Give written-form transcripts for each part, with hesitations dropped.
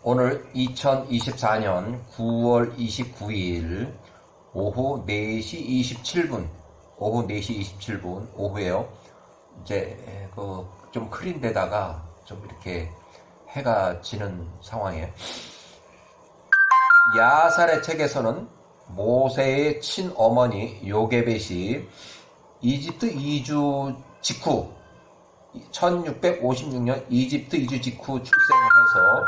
오늘 2024년 9월 29일 오후 4시 27분, 오후에요. 이제 좀 흐린 데다가 좀 이렇게 해가 지는 상황이에요. 야살의 책에서는 모세의 친어머니 요게벳이 이집트 이주 직후 1656년 이집트 이주 직후 출생을 해서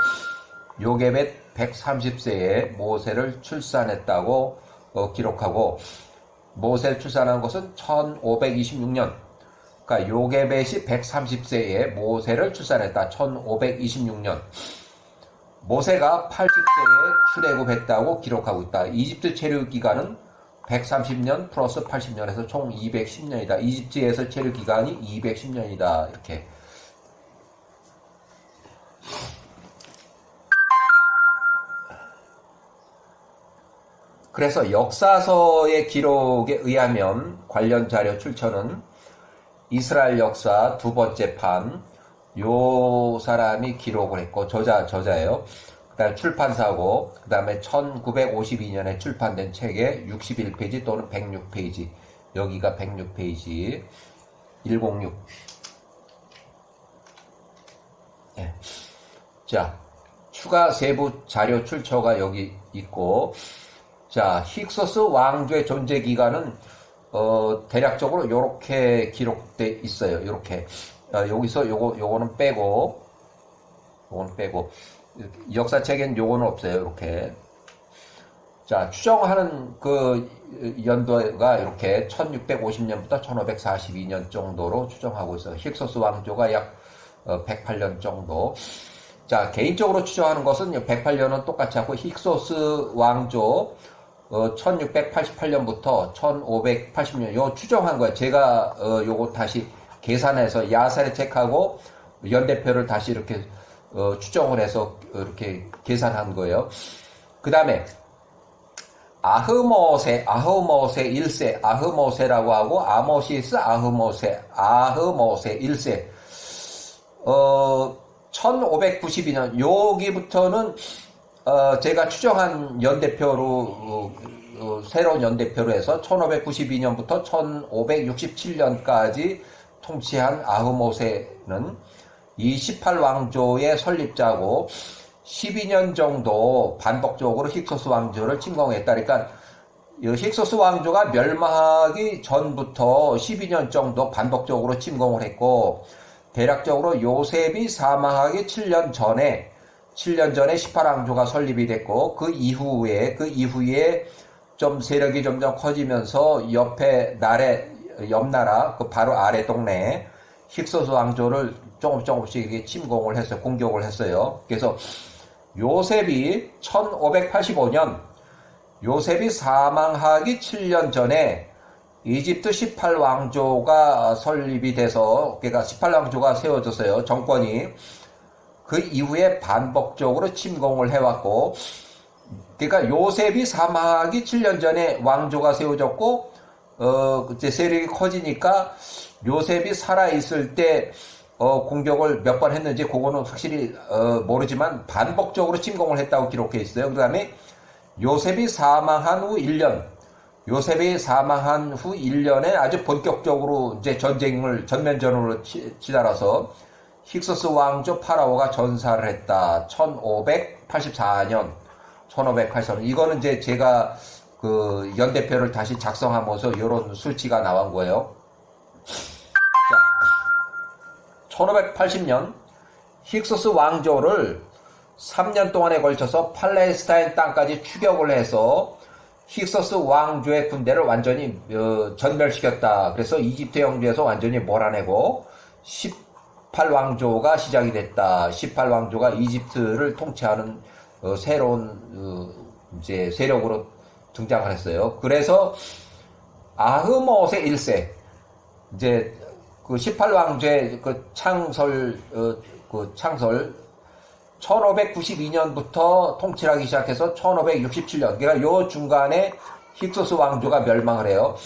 요게벳 130세에 모세를 출산했다고 기록하고, 모세를 출산한 것은 1526년, 그러니까 요게벳이 130세에 모세를 출산했다. 1526년. 모세가 80세에 출애굽했다고 기록하고 있다. 이집트 체류 기간은 130년 플러스 80년에서 총 210년이다. 이집트에서 체류 기간이 210년이다. 이렇게. 그래서 역사서의 기록에 의하면 관련 자료 출처는 이스라엘 역사 두 번째 판, 요 사람이 기록을 했고, 저자예요. 그 다음에 출판사고, 그 다음에 1952년에 출판된 책에 61페이지 또는 106페이지, 여기가 106페이지, 106. 네. 자, 추가 세부 자료 출처가 여기 있고, 자, 힉소스 왕조의 존재 기간은 대략적으로 요렇게 기록돼 있어요. 요렇게. 여기서 요거는 빼고, 역사책엔 요거는 없어요. 이렇게. 자, 추정하는 그 연도가 이렇게 1650년부터 1542년 정도로 추정하고 있어요. 힉소스 왕조가 약 108년 정도. 자, 개인적으로 추정하는 것은 108년은 똑같이 하고, 힉소스 왕조 1688년부터 1580년 요 추정한 거예요. 제가 요거 다시 계산해서 야살의 책하고 연대표를 다시 이렇게 추정을 해서 이렇게 계산한 거예요. 그 다음에 아흐모세 1세, 아흐모세라고 하고, 아모시스 아흐모세 1세. 1592년, 여기부터는 제가 추정한 연대표로, 새로운 연대표로 해서 1592년부터 1567년까지 통치한 아흐모세는 이 18왕조의 설립자고, 12년 정도 반복적으로 힉소스 왕조를 침공했다. 그러니까 힉소스 왕조가 멸망하기 전부터 12년 정도 반복적으로 침공을 했고, 대략적으로 요셉이 사망하기 7년 전에 18왕조가 설립이 됐고, 그 이후에 좀 세력이 점점 커지면서 옆에 옆나라, 그 바로 아래 동네에 힉소스 왕조를 조금씩 침공을 했어요. 공격을 했어요. 그래서 요셉이 1585년, 요셉이 사망하기 7년 전에 이집트 18왕조가 설립이 돼서, 그러니까 18왕조가 세워졌어요. 정권이. 그 이후에 반복적으로 침공을 해왔고, 그러니까 요셉이 사망하기 7년 전에 왕조가 세워졌고, 이제 세력이 커지니까 요셉이 살아있을 때 공격을 몇 번 했는지 그거는 확실히 모르지만 반복적으로 침공을 했다고 기록해 있어요. 그 다음에 요셉이 사망한 후 1년에 아주 본격적으로 이제 전면전으로 치달아서 힉소스 왕조 파라오가 전사를 했다. 1584년. 이거는 이제 제가 그 연대표를 다시 작성하면서 이런 수치가 나온 거예요. 자, 1580년 힉소스 왕조를 3년 동안에 걸쳐서 팔레스타인 땅까지 추격을 해서 힉소스 왕조의 군대를 완전히 전멸시켰다. 그래서 이집트 영주에서 완전히 몰아내고 18왕조가 시작이 됐다. 18왕조가 이집트를 통치하는 새로운 이제 세력으로 등장을 했어요. 그래서 아흐모세 1세, 이제 그 18왕조의 그 창설 1592년부터 통치를 하기 시작해서 1567년, 그러니까 요 중간에 힉소스 왕조가 멸망을 해요.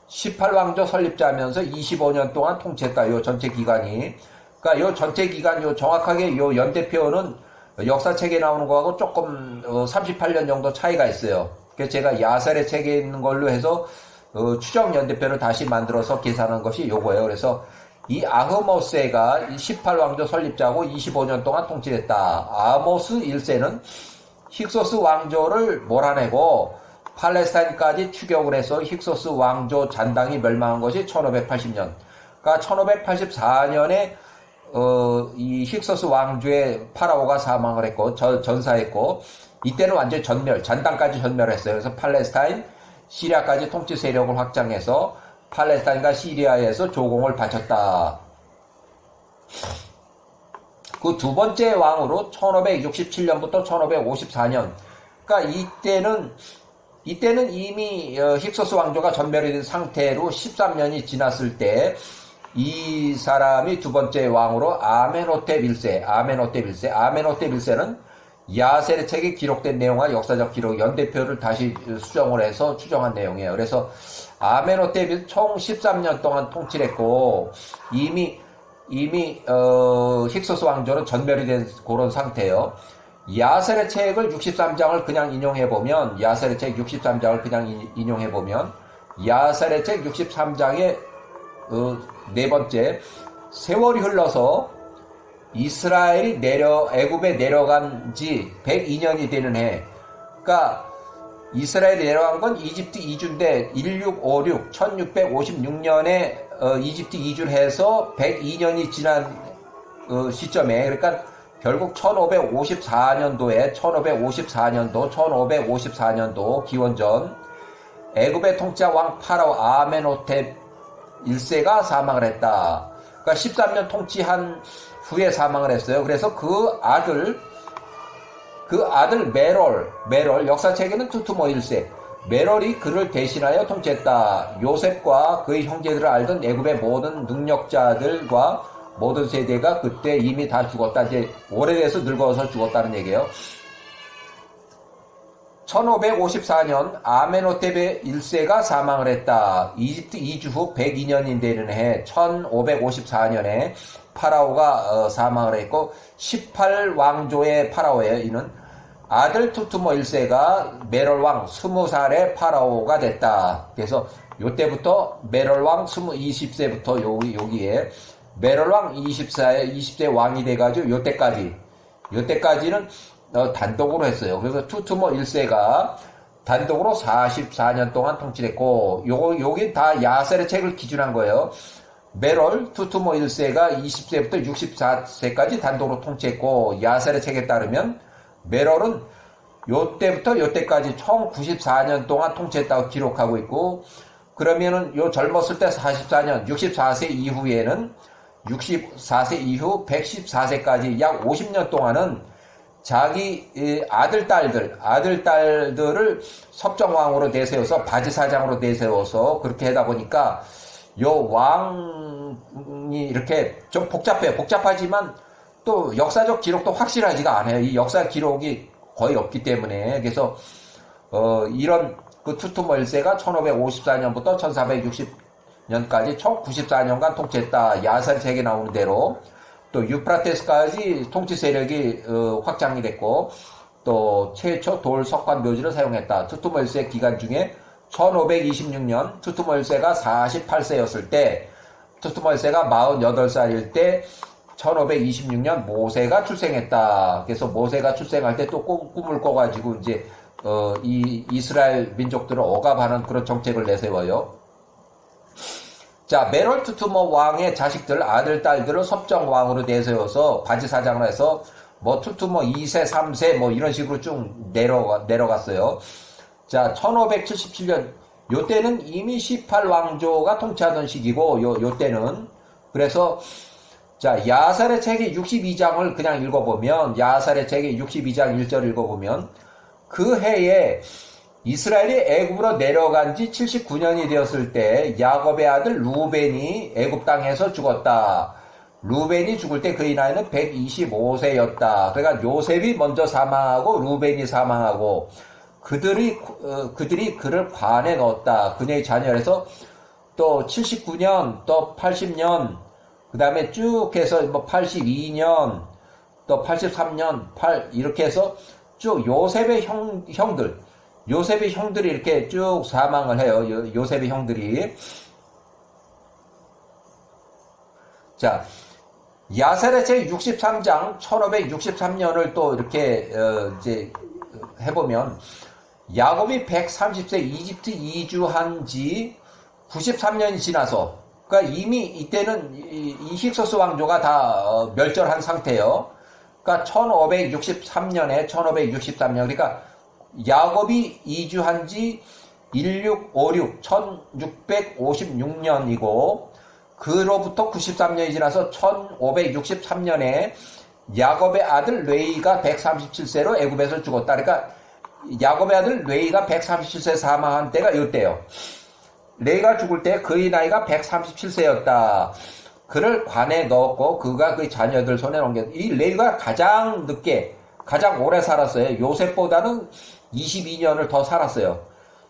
18왕조 설립자면서 25년 동안 통치했다. 요 전체 기간이. 그러니까 요 전체 기간, 요 정확하게 요 연대표는 역사책에 나오는 거하고 조금 38년 정도 차이가 있어요. 그래서 제가 야살의 책에 있는 걸로 해서 추정 연대표를 다시 만들어서 계산한 것이 요거예요. 그래서 이 아흐모스가 18왕조 설립자고 25년 동안 통치했다. 아모스 1세는 힉소스 왕조를 몰아내고 팔레스타인까지 추격을 해서 힉소스 왕조 잔당이 멸망한 것이 1580년. 그러니까 1584년에 이 힉소스 왕조의 파라오가 사망을 했고 전사했고, 이때는 완전 전멸, 잔당까지 전멸했어요. 그래서 팔레스타인, 시리아까지 통치 세력을 확장해서 팔레스타인과 시리아에서 조공을 바쳤다. 그 두 번째 왕으로 1567년부터 1554년. 그러니까 이때는 이미 힉소스 왕조가 전멸이 된 상태로 13년이 지났을 때 이 사람이 두 번째 왕으로 아멘호텝 1세는 야셀의 책에 기록된 내용과 역사적 기록, 연대표를 다시 수정을 해서 추정한 내용이에요. 그래서 아멘호텝이 총 13년 동안 통치를 했고 이미 힉소스 왕조는 전멸이 된 그런 상태예요. 야셀의 책을 63장을 그냥 인용해보면, 야셀의 책 63장을 그냥 인용해보면, 야셀의 책 63장의 네 번째, 세월이 흘러서 이스라엘이 애굽에 내려간 지 102년이 되는 해. 그러니까 이스라엘이 내려간 건 이집트 이주인데 1656년에 이집트 이주를 해서 102년이 지난 시점에, 그러니까 결국 1554년도 기원전 애굽의 통치자 왕 파라오 아멘호텝 1세가 사망을 했다. 그러니까 13년 통치한 후에 사망을 했어요. 그래서 그 아들 메롤, 역사책에는 투투모 1세, 메롤이 그를 대신하여 통치했다. 요셉과 그의 형제들을 알던 애굽의 모든 능력자들과 모든 세대가 그때 이미 다 죽었다. 이제 오래돼서 늙어서 죽었다는 얘기예요. 1554년 아멘호텝의 1세가 사망을 했다. 이집트 이주 후 102년이 되는 해 1554년에 파라오가 사망을 했고 18왕조의 파라오예요. 이는 아들 투투모 1세가 메롤왕 20살의 파라오가 됐다. 그래서 요때부터 메롤왕 20세부터 여기에 메롤왕 20세 왕이 돼가지고 요때까지는 단독으로 했어요. 그래서 투투모 1세가 단독으로 44년 동안 통치를 했고, 요게 다 야셀의 책을 기준한 거예요. 메롤, 투투모 1세가 20세부터 64세까지 단독으로 통치했고, 야셀의 책에 따르면 메롤은 요때부터 요때까지 총 94년 동안 통치했다고 기록하고 있고, 그러면은 요 젊었을 때 44년, 64세 이후에는 64세 이후 114세까지 약 50년 동안은 자기 아들딸들을 섭정왕으로 내세워서 바지사장으로 내세워서 그렇게 하다 보니까 요 왕이 이렇게 좀 복잡하지만 또 역사적 기록도 확실하지가 않아요. 이 역사 기록이 거의 없기 때문에. 그래서 이런 그 투투모 1세가 1554년부터 1460년까지 총 94년간 통치했다. 야살 책에 나오는 대로. 또 유프라테스까지 통치 세력이 확장이 됐고, 또 최초 돌 석관 묘지를 사용했다. 투투모 1세 기간 중에 1526년 투투모 1세가 48세였을 때, 투투모 1세가 48살일 때 1526년 모세가 출생했다. 그래서 모세가 출생할 때 또 꿈을 꿔가지고 이제 이 이스라엘 민족들을 억압하는 그런 정책을 내세워요. 자, 메롤 투투모 왕의 자식들, 아들, 딸들을 섭정왕으로 내세워서 바지사장을 해서 뭐 투투모 2세, 3세 뭐 이런 식으로 쭉 내려갔어요. 자, 1577년, 요때는 이미 18왕조가 통치하던 시기고, 요때는. 그래서, 자, 야살의 책의 62장을 그냥 읽어보면, 야살의 책의 62장 1절 읽어보면, 그 해에 이스라엘이 애굽으로 내려간 지 79년이 되었을 때 야곱의 아들 루벤이 애굽 땅에서 죽었다. 루벤이 죽을 때 그의 나이는 125세였다. 그러니까 요셉이 먼저 사망하고 루벤이 사망하고 그들이 그를 관에 넣었다. 그녀의 자녀에서 또 79년, 또 80년, 그 다음에 쭉 해서 뭐 82년, 또 83년 8 이렇게 해서 쭉 요셉의 요셉의 형들이 이렇게 쭉 사망을 해요. 요셉의 형들이. 자, 야세렛의 63장 1563년을 또 이렇게 이제 해보면 야곱이 130세 이집트 이주한 지 93년이 지나서, 그러니까 이미 이때는 이 힉소스 왕조가 다 멸절한 상태예요. 그러니까 1563년, 그러니까 야곱이 이주한 지 1656, 1656년이고, 그로부터 93년이 지나서 1563년에 야곱의 아들 레이가 137세로 애굽에서 죽었다. 그러니까 야곱의 아들 레이가 137세 사망한 때가 이때예요. 레이가 죽을 때 그의 나이가 137세였다. 그를 관에 넣었고 그가 그의 자녀들 손에 넘겼. 이 레이가 가장 늦게, 가장 오래 살았어요. 요셉보다는 22년을 더 살았어요.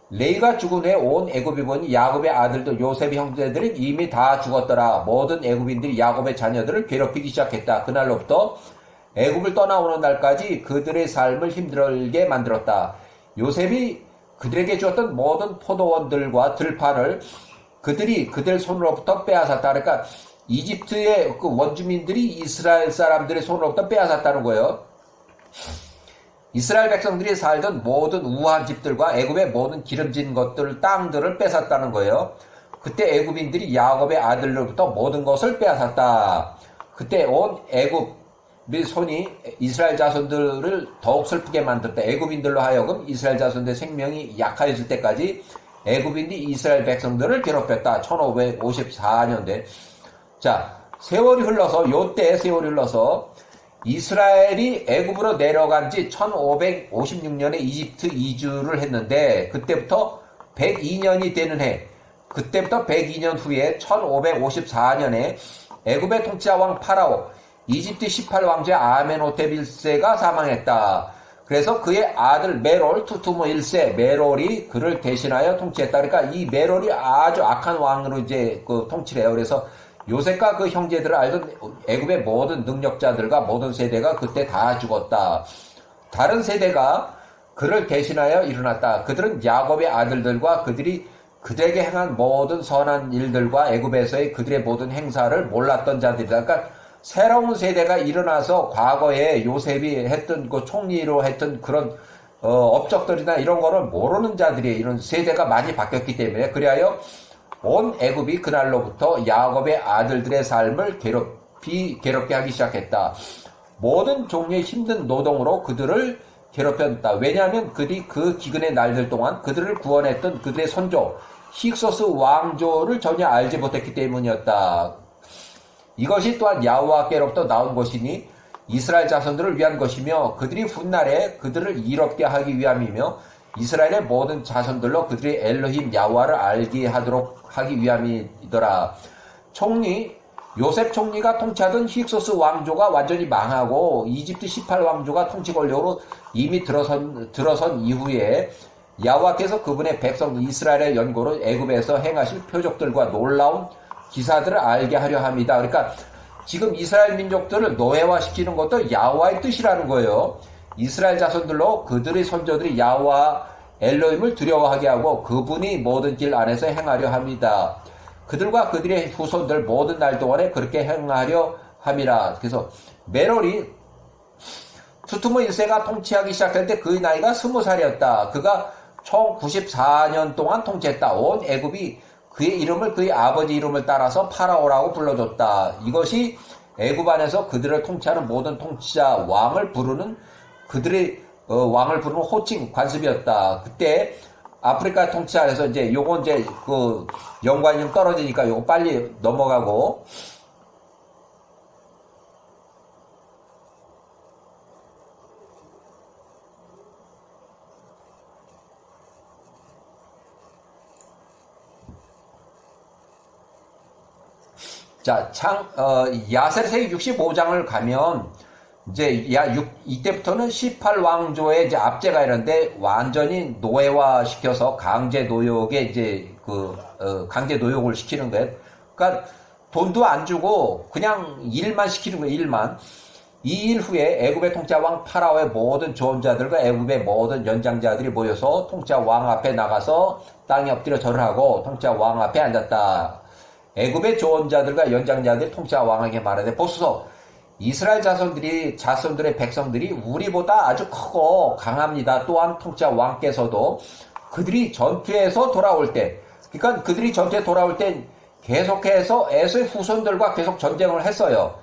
레이가 죽은 후에 온 애굽이 보니 야곱의 아들도 요셉의 형제들이 이미 다 죽었더라. 모든 애굽인들이 야곱의 자녀들을 괴롭히기 시작했다. 그날로부터 애굽을 떠나오는 날까지 그들의 삶을 힘들게 만들었다. 요셉이 그들에게 주었던 모든 포도원들과 들판을 그들이 그들 손으로부터 빼앗았다. 그러니까 이집트의 그 원주민들이 이스라엘 사람들의 손으로부터 빼앗았다는 거예요. 이스라엘 백성들이 살던 모든 우한 집들과 애굽의 모든 기름진 것들, 땅들을 뺏었다는 거예요. 그때 애굽인들이 야곱의 아들로부터 모든 것을 빼앗았다. 그때 온 애굽의 손이 이스라엘 자손들을 더욱 슬프게 만들었다. 애굽인들로 하여금 이스라엘 자손들의 생명이 약해질 때까지 애굽인들이 이스라엘 백성들을 괴롭혔다. 1554년대. 자, 세월이 흘러서, 요때 세월이 흘러서 이스라엘이 애굽으로 내려간 지 1556년에 이집트 이주를 했는데, 그때부터 102년이 되는 해, 그때부터 102년 후에 1554년에 애굽의 통치자 왕 파라오, 이집트 18왕제 아멘호텝 1세가 사망했다. 그래서 그의 아들 메롤 투투모 1세 메롤이 그를 대신하여 통치했다. 그러니까 이 메롤이 아주 악한 왕으로 이제 그 통치를 해요. 그래서 요셉과 그 형제들을 알던 애굽의 모든 능력자들과 모든 세대가 그때 다 죽었다. 다른 세대가 그를 대신하여 일어났다. 그들은 야곱의 아들들과 그들이 그들에게 행한 모든 선한 일들과 애굽에서의 그들의 모든 행사를 몰랐던 자들이다. 그러니까 새로운 세대가 일어나서 과거에 요셉이 했던 그 총리로 했던 그런 업적들이나 이런 거를 모르는 자들이, 이런 세대가 많이 바뀌었기 때문에, 그리하여 온 애굽이 그날로부터 야곱의 아들들의 삶을 괴롭게 하기 시작했다. 모든 종류의 힘든 노동으로 그들을 괴롭혔다. 왜냐하면 그들이 그 기근의 날들 동안 그들을 구원했던 그들의 선조 힉소스 왕조를 전혀 알지 못했기 때문이었다. 이것이 또한 야호와께로부터 나온 것이니 이스라엘 자손들을 위한 것이며 그들이 훗날에 그들을 이롭게 하기 위함이며 이스라엘의 모든 자손들로 그들이 엘로힘 야호와를 알게 하도록 하기 위함이더라. 요셉 총리가 통치하던 힉소스 왕조가 완전히 망하고 이집트 18왕조가 통치 권력으로 이미 들어선 이후에 야호와께서 그분의 백성 이스라엘의 연고로 애굽에서 행하실 표적들과 놀라운 기사들을 알게 하려 합니다. 그러니까 지금 이스라엘 민족들을 노예화시키는 것도 야호와의 뜻이라는 거예요. 이스라엘 자손들로 그들의 선조들이 야호와 엘로힘을 두려워하게 하고 그분이 모든 길 안에서 행하려 합니다. 그들과 그들의 후손들 모든 날 동안에 그렇게 행하려 함이라. 그래서 메롤이 투투모 1세가 통치하기 시작했는데 그의 나이가 20살이었다. 그가 총 94년 동안 통치했다. 온 애굽이 그의 이름을 그의 아버지 이름을 따라서 파라오라고 불러줬다. 이것이 애굽 안에서 그들을 통치하는 모든 통치자 왕을 부르는 그들의 왕을 부르는 호칭 관습이었다. 그때 아프리카 통치자에서 이제 요건 이제 그 연관이 좀 떨어지니까 요거 빨리 넘어가고. 자, 야세렛의 65장을 가면 이제 이때부터는 18왕조의 이제 압제가 이런데 완전히 노예화 시켜서 강제 노역에 이제 강제 노역을 시키는 거예요. 그러니까 돈도 안 주고 그냥 일만 시키는 거예요. 일만. 이 일 후에 애굽의 통치자 왕 파라오의 모든 조언자들과 애굽의 모든 연장자들이 모여서 통치자 왕 앞에 나가서 땅에 엎드려 절을 하고 통치자 왕 앞에 앉았다. 애굽의 조언자들과 연장자들이 통치자 왕에게 말하되 보소서 이스라엘 자손들의 백성들이 우리보다 아주 크고 강합니다. 또한 통치자 왕께서도 그들이 전투에서 돌아올 때, 그러니까 그들이 전투에 돌아올 때 계속해서 에서의 후손들과 계속 전쟁을 했어요.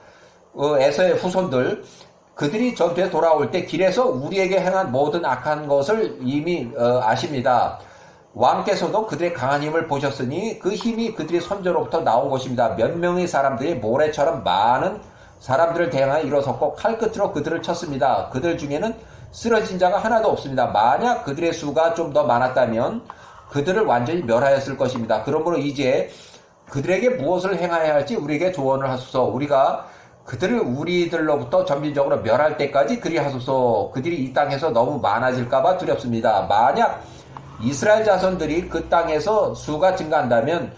에서의 후손들, 그들이 전투에 돌아올 때 길에서 우리에게 행한 모든 악한 것을 이미 아십니다. 왕께서도 그들의 강한 힘을 보셨으니 그 힘이 그들의 손저로부터 나온 것입니다. 몇 명의 사람들이 모래처럼 많은 사람들을 대항하여 일어섰고 칼끝으로 그들을 쳤습니다. 그들 중에는 쓰러진 자가 하나도 없습니다. 만약 그들의 수가 좀 더 많았다면 그들을 완전히 멸하였을 것입니다. 그러므로 이제 그들에게 무엇을 행하여야 할지 우리에게 조언을 하소서. 우리가 그들을 우리들로부터 점진적으로 멸할 때까지 그리하소서. 그들이 이 땅에서 너무 많아질까봐 두렵습니다. 만약 이스라엘 자손들이 그 땅에서 수가 증가한다면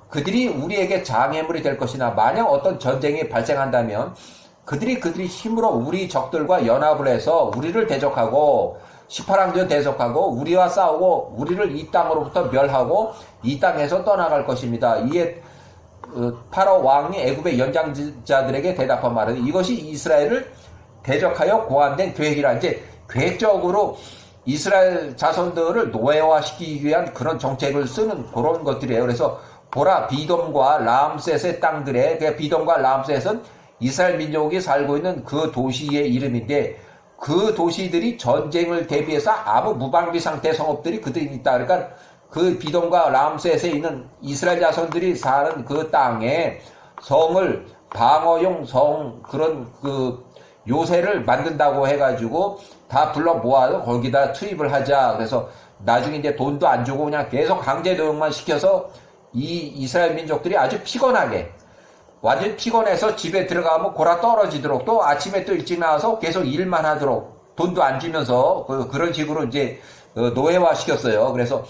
그들이 우리에게 장애물이 될 것이나 만약 어떤 전쟁이 발생한다면 그들이 힘으로 우리 적들과 연합을 해서 우리를 대적하고 18항전 대적하고 우리와 싸우고 우리를 이 땅으로부터 멸하고 이 땅에서 떠나갈 것입니다. 이에 파라오 왕이 애굽의 연장자들에게 대답한 말은 이것이 이스라엘을 대적하여 고안된 계획이라. 이제 계획적으로 이스라엘 자손들을 노예화시키기 위한 그런 정책을 쓰는 그런 것들이에요. 그래서 보라, 비돔과 람셋의 땅들에, 비돔과 람셋은 이스라엘 민족이 살고 있는 그 도시의 이름인데 그 도시들이 전쟁을 대비해서 아무 무방비 상태 성읍들이 그들이 있다. 그러니까 그 비돔과 람셋에 있는 이스라엘 자손들이 사는 그 땅에 성을 방어용 성 그런 그 요새를 만든다고 해가지고 다 불러 모아서 거기다 투입을 하자. 그래서 나중에 이제 돈도 안 주고 그냥 계속 강제 노역만 시켜서 이 이스라엘 민족들이 아주 피곤하게 완전 피곤해서 집에 들어가면 골아 떨어지도록 또 아침에 또 일찍 나와서 계속 일만 하도록 돈도 안 주면서 그런 식으로 이제 노예화 시켰어요. 그래서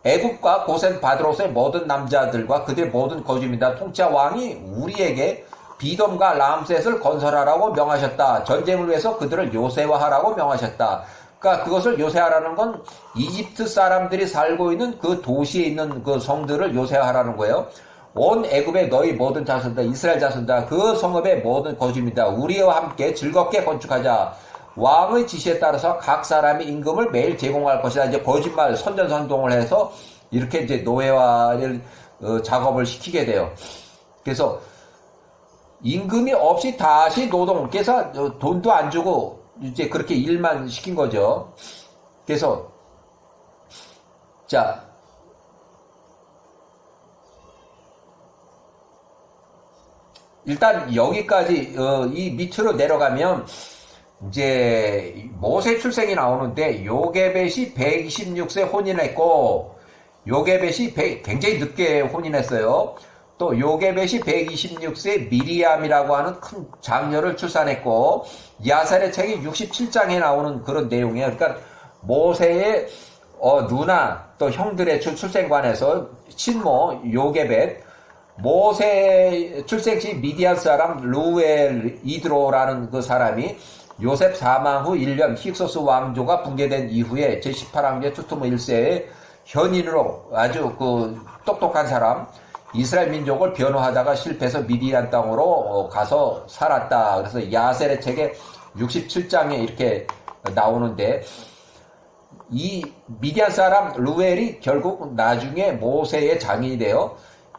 애굽과 고센 바드로스의 모든 남자들과 그들의 모든 거주민다 통치자 왕이 우리에게 비돔과 람셋을 건설하라고 명하셨다. 전쟁을 위해서 그들을 요새화하라고 명하셨다. 그러니까 그것을 요새하라는 건 이집트 사람들이 살고 있는 그 도시에 있는 그 성들을 요새하라는 거예요. 온 애굽의 너희 모든 자손들, 이스라엘 자손들, 그 성읍의 모든 거주민이다. 우리와 함께 즐겁게 건축하자. 왕의 지시에 따라서 각 사람이 임금을 매일 제공할 것이다. 이제 거짓말, 선전선동을 해서 이렇게 이제 노예화를 작업을 시키게 돼요. 그래서 임금이 없이 다시 노동, 그래서 돈도 안 주고 이제 그렇게 일만 시킨 거죠. 그래서 자. 일단 여기까지 이 밑으로 내려가면 이제 모세 출생이 나오는데 요게벳이 126세 혼인했고 요게벳이 굉장히 늦게 혼인했어요. 또 요게벳이 126세 미리암이라고 하는 큰 장녀를 출산했고 야살의 책이 67장에 나오는 그런 내용이에요. 그러니까 모세의 누나 또 형들의 출생관에서 친모 요게벳 모세 출생시 미디안 사람 루엘 이드로라는 그 사람이 요셉 사망 후 1년 힉소스 왕조가 붕괴된 이후에 제18항제 투투모 1세의 현인으로 아주 그 똑똑한 사람 이스라엘 민족을 변호하다가 실패해서 미디안 땅으로 가서 살았다. 그래서 야셀의 책에 67장에 이렇게 나오는데 이 미디안 사람 루엘이 결국 나중에 모세의 장인이 되어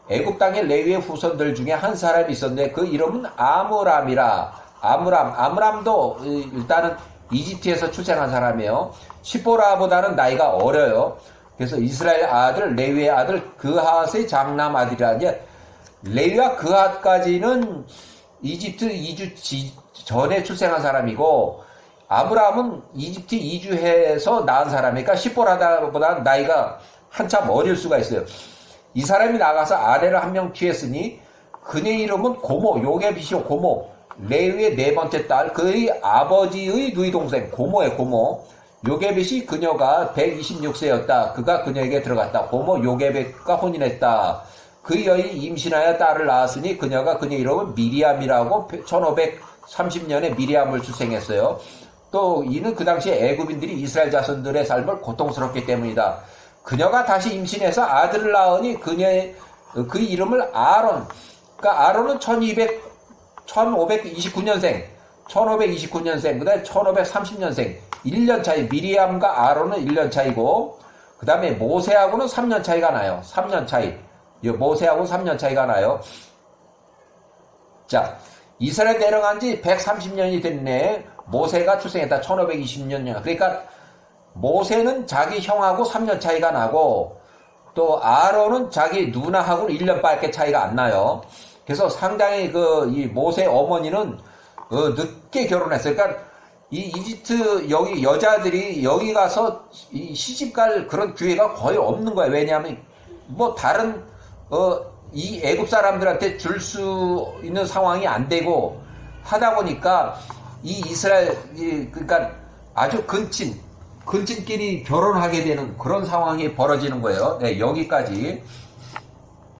애굽 땅의 레위의 후손들 중에 한 사람이 있었는데 그 이름은 아므람이라. 아므람도 일단은 이집트에서 출생한 사람이에요. 시보라보다는 나이가 어려요. 그래서 이스라엘 아들, 레위의 아들 그핫의 장남 아들이라. 이제 레위와 그핫까지는 이집트 이주 전에 출생한 사람이고 아므람은 이집트 이주해서 낳은 사람이니까 시보라보다는 나이가 한참 어릴 수가 있어요. 이 사람이 나가서 아내를 한 명 취했으니 그녀의 이름은 고모, 요게벳이요 고모. 레위의 네 번째 딸, 그의 아버지의 누이 동생, 고모의 고모. 요게벳이 그녀가 126세였다. 그가 그녀에게 들어갔다. 고모 요게벳과 혼인했다. 그 여인이 임신하여 딸을 낳았으니 그녀가 그녀의 이름은 미리암이라고 930년에 미리암을 출생했어요. 또 이는 그 당시에 애굽인들이 이스라엘 자손들의 삶을 고통스럽기 때문이다. 그녀가 다시 임신해서 아들을 낳으니 그 이름을 아론. 그러니까 아론은 1529년생, 그 다음에 1530년생, 1년 차이. 미리암과 아론은 1년 차이고, 그 다음에 모세하고는 3년 차이가 나요. 3년 차이. 모세하고 3년 차이가 나요. 자, 이스라엘 내려간 지 130년이 됐네. 모세가 출생했다. 1520년. 그러니까 모세는 자기 형하고 3년 차이가 나고, 또 아론은 자기 누나하고는 1년밖에 차이가 안 나요. 그래서 상당히 이 모세 어머니는 늦게 결혼했어요. 그러니까 이 이집트 여기 여자들이 여기 가서 시집 갈 그런 기회가 거의 없는 거예요. 왜냐하면 뭐 다른 이 애굽 사람들한테 줄 수 있는 상황이 안 되고 하다 보니까 이 이스라엘 그러니까 아주 근친끼리 결혼하게 되는 그런 상황이 벌어지는 거예요. 네, 여기까지.